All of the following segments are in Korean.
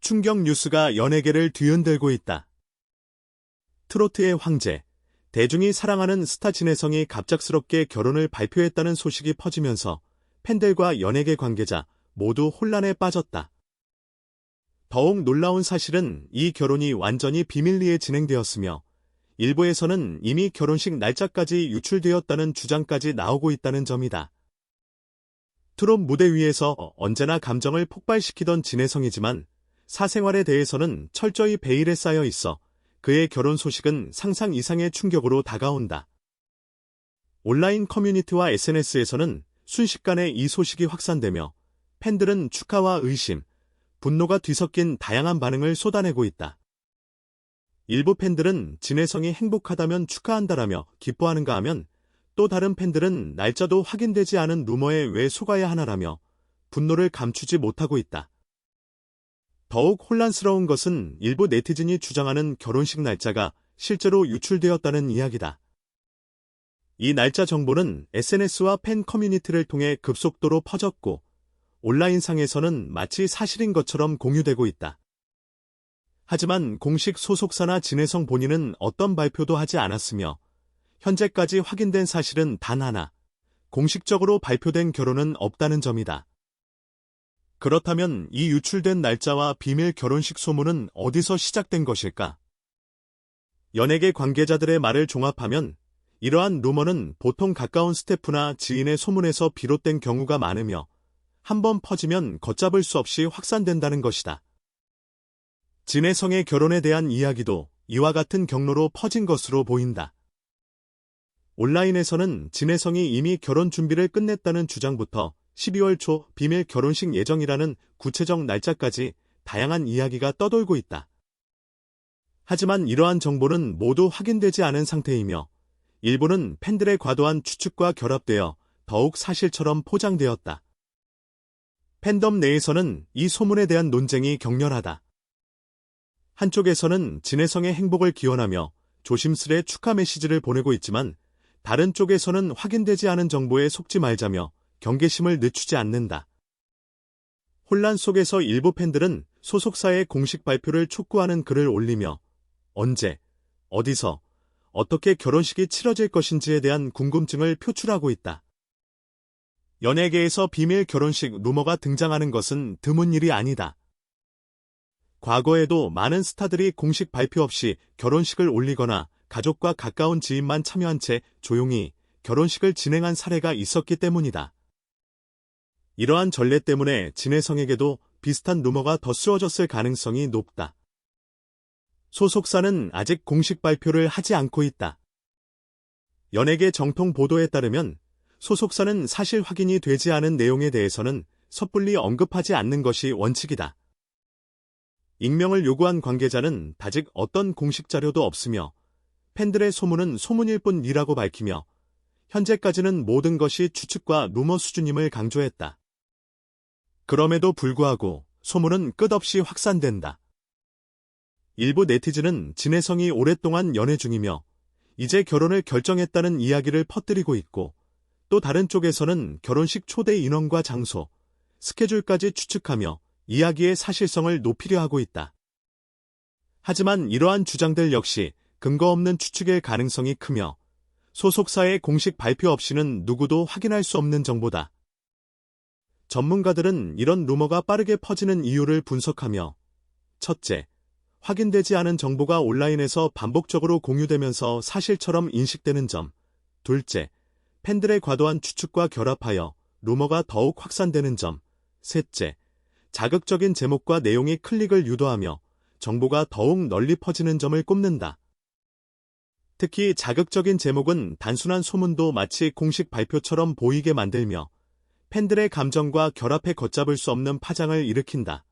충격 뉴스가 연예계를 뒤흔들고 있다. 트로트의 황제, 대중이 사랑하는 스타 진혜성이 갑작스럽게 결혼을 발표했다는 소식이 퍼지면서 팬들과 연예계 관계자 모두 혼란에 빠졌다. 더욱 놀라운 사실은 이 결혼이 완전히 비밀리에 진행되었으며 일부에서는 이미 결혼식 날짜까지 유출되었다는 주장까지 나오고 있다는 점이다. 트롯 무대 위에서 언제나 감정을 폭발시키던 진혜성이지만 사생활에 대해서는 철저히 베일에 쌓여 있어 그의 결혼 소식은 상상 이상의 충격으로 다가온다. 온라인 커뮤니티와 SNS에서는 순식간에 이 소식이 확산되며 팬들은 축하와 의심, 분노가 뒤섞인 다양한 반응을 쏟아내고 있다. 일부 팬들은 진혜성이 행복하다면 축하한다라며 기뻐하는가 하면 또 다른 팬들은 날짜도 확인되지 않은 루머에 왜 속아야 하나라며 분노를 감추지 못하고 있다. 더욱 혼란스러운 것은 일부 네티즌이 주장하는 결혼식 날짜가 실제로 유출되었다는 이야기다. 이 날짜 정보는 SNS와 팬 커뮤니티를 통해 급속도로 퍼졌고 온라인상에서는 마치 사실인 것처럼 공유되고 있다. 하지만 공식 소속사나 진혜성 본인은 어떤 발표도 하지 않았으며 현재까지 확인된 사실은 단 하나, 공식적으로 발표된 결혼은 없다는 점이다. 그렇다면 이 유출된 날짜와 비밀 결혼식 소문은 어디서 시작된 것일까? 연예계 관계자들의 말을 종합하면 이러한 루머는 보통 가까운 스태프나 지인의 소문에서 비롯된 경우가 많으며 한번 퍼지면 걷잡을 수 없이 확산된다는 것이다. 진혜성의 결혼에 대한 이야기도 이와 같은 경로로 퍼진 것으로 보인다. 온라인에서는 진혜성이 이미 결혼 준비를 끝냈다는 주장부터 12월 초 비밀 결혼식 예정이라는 구체적 날짜까지 다양한 이야기가 떠돌고 있다. 하지만 이러한 정보는 모두 확인되지 않은 상태이며 일부는 팬들의 과도한 추측과 결합되어 더욱 사실처럼 포장되었다. 팬덤 내에서는 이 소문에 대한 논쟁이 격렬하다. 한쪽에서는 진혜성의 행복을 기원하며 조심스레 축하 메시지를 보내고 있지만 다른 쪽에서는 확인되지 않은 정보에 속지 말자며 경계심을 늦추지 않는다. 혼란 속에서 일부 팬들은 소속사의 공식 발표를 촉구하는 글을 올리며 언제, 어디서, 어떻게 결혼식이 치러질 것인지에 대한 궁금증을 표출하고 있다. 연예계에서 비밀 결혼식 루머가 등장하는 것은 드문 일이 아니다. 과거에도 많은 스타들이 공식 발표 없이 결혼식을 올리거나 가족과 가까운 지인만 참여한 채 조용히 결혼식을 진행한 사례가 있었기 때문이다. 이러한 전례 때문에 진혜성에게도 비슷한 루머가 더 씌워졌을 가능성이 높다. 소속사는 아직 공식 발표를 하지 않고 있다. 연예계 정통 보도에 따르면 소속사는 사실 확인이 되지 않은 내용에 대해서는 섣불리 언급하지 않는 것이 원칙이다. 익명을 요구한 관계자는 아직 어떤 공식 자료도 없으며 팬들의 소문은 소문일 뿐이라고 밝히며 현재까지는 모든 것이 추측과 루머 수준임을 강조했다. 그럼에도 불구하고 소문은 끝없이 확산된다. 일부 네티즌은 진혜성이 오랫동안 연애 중이며 이제 결혼을 결정했다는 이야기를 퍼뜨리고 있고 또 다른 쪽에서는 결혼식 초대 인원과 장소, 스케줄까지 추측하며 이야기의 사실성을 높이려 하고 있다. 하지만 이러한 주장들 역시 근거 없는 추측일 가능성이 크며 소속사의 공식 발표 없이는 누구도 확인할 수 없는 정보다. 전문가들은 이런 루머가 빠르게 퍼지는 이유를 분석하며 첫째, 확인되지 않은 정보가 온라인에서 반복적으로 공유되면서 사실처럼 인식되는 점, 둘째, 팬들의 과도한 추측과 결합하여 루머가 더욱 확산되는 점, 셋째, 자극적인 제목과 내용이 클릭을 유도하며 정보가 더욱 널리 퍼지는 점을 꼽는다. 특히 자극적인 제목은 단순한 소문도 마치 공식 발표처럼 보이게 만들며 팬들의 감정과 결합해 걷잡을 수 없는 파장을 일으킨다.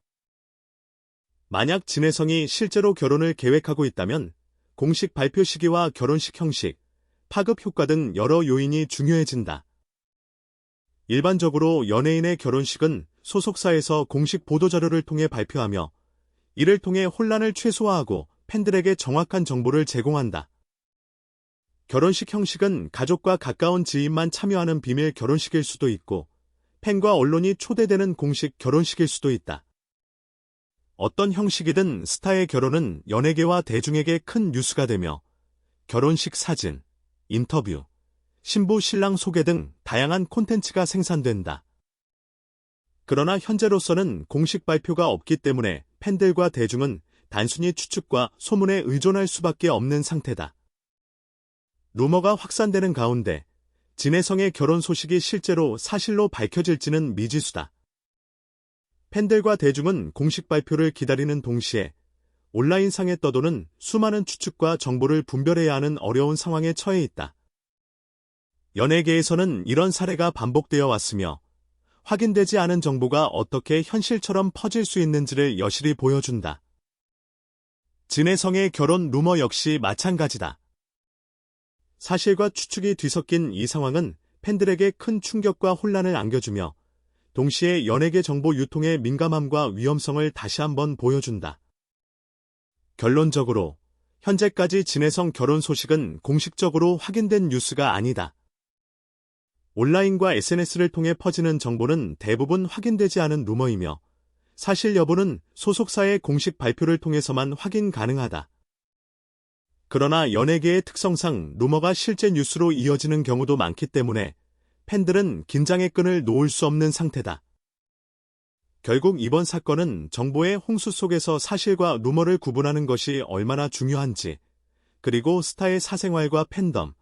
만약 진혜성이 실제로 결혼을 계획하고 있다면 공식 발표 시기와 결혼식 형식, 파급 효과 등 여러 요인이 중요해진다. 일반적으로 연예인의 결혼식은 소속사에서 공식 보도자료를 통해 발표하며 이를 통해 혼란을 최소화하고 팬들에게 정확한 정보를 제공한다. 결혼식 형식은 가족과 가까운 지인만 참여하는 비밀 결혼식일 수도 있고 팬과 언론이 초대되는 공식 결혼식일 수도 있다. 어떤 형식이든 스타의 결혼은 연예계와 대중에게 큰 뉴스가 되며 결혼식 사진, 인터뷰, 신부 신랑 소개 등 다양한 콘텐츠가 생산된다. 그러나 현재로서는 공식 발표가 없기 때문에 팬들과 대중은 단순히 추측과 소문에 의존할 수밖에 없는 상태다. 루머가 확산되는 가운데 진혜성의 결혼 소식이 실제로 사실로 밝혀질지는 미지수다. 팬들과 대중은 공식 발표를 기다리는 동시에 온라인상에 떠도는 수많은 추측과 정보를 분별해야 하는 어려운 상황에 처해 있다. 연예계에서는 이런 사례가 반복되어 왔으며 확인되지 않은 정보가 어떻게 현실처럼 퍼질 수 있는지를 여실히 보여준다. 진혜성의 결혼 루머 역시 마찬가지다. 사실과 추측이 뒤섞인 이 상황은 팬들에게 큰 충격과 혼란을 안겨주며 동시에 연예계 정보 유통의 민감함과 위험성을 다시 한번 보여준다. 결론적으로 현재까지 진혜성 결혼 소식은 공식적으로 확인된 뉴스가 아니다. 온라인과 SNS를 통해 퍼지는 정보는 대부분 확인되지 않은 루머이며 사실 여부는 소속사의 공식 발표를 통해서만 확인 가능하다. 그러나 연예계의 특성상 루머가 실제 뉴스로 이어지는 경우도 많기 때문에 팬들은 긴장의 끈을 놓을 수 없는 상태다. 결국 이번 사건은 정보의 홍수 속에서 사실과 루머를 구분하는 것이 얼마나 중요한지, 그리고 스타의 사생활과 팬덤,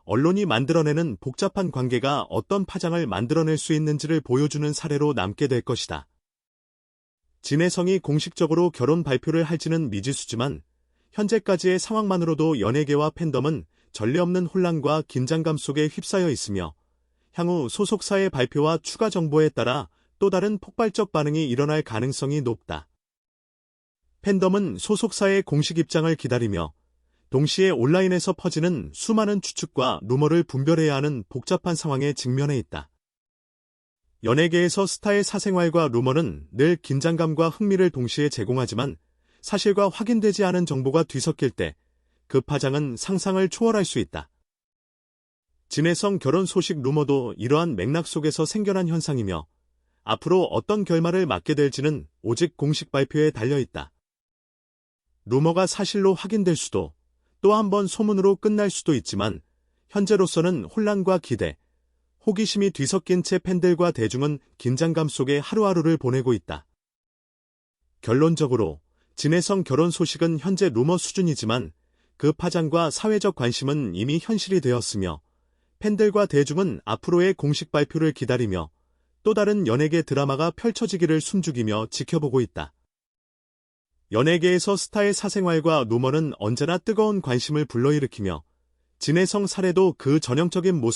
언론이 만들어내는 복잡한 관계가 어떤 파장을 만들어낼 수 있는지를 보여주는 사례로 남게 될 것이다. 진혜성이 공식적으로 결혼 발표를 할지는 미지수지만 현재까지의 상황만으로도 연예계와 팬덤은 전례 없는 혼란과 긴장감 속에 휩싸여 있으며 향후 소속사의 발표와 추가 정보에 따라 또 다른 폭발적 반응이 일어날 가능성이 높다. 팬덤은 소속사의 공식 입장을 기다리며 동시에 온라인에서 퍼지는 수많은 추측과 루머를 분별해야 하는 복잡한 상황에 직면해 있다. 연예계에서 스타의 사생활과 루머는 늘 긴장감과 흥미를 동시에 제공하지만 사실과 확인되지 않은 정보가 뒤섞일 때 그 파장은 상상을 초월할 수 있다. 진혜성 결혼 소식 루머도 이러한 맥락 속에서 생겨난 현상이며 앞으로 어떤 결말을 맞게 될지는 오직 공식 발표에 달려있다. 루머가 사실로 확인될 수도 또 한 번 소문으로 끝날 수도 있지만 현재로서는 혼란과 기대, 호기심이 뒤섞인 채 팬들과 대중은 긴장감 속에 하루하루를 보내고 있다. 결론적으로 진혜성 결혼 소식은 현재 루머 수준이지만 그 파장과 사회적 관심은 이미 현실이 되었으며 팬들과 대중은 앞으로의 공식 발표를 기다리며 또 다른 연예계 드라마가 펼쳐지기를 숨죽이며 지켜보고 있다. 연예계에서 스타의 사생활과 루머는 언제나 뜨거운 관심을 불러일으키며 진혜성 사례도 그 전형적인 모습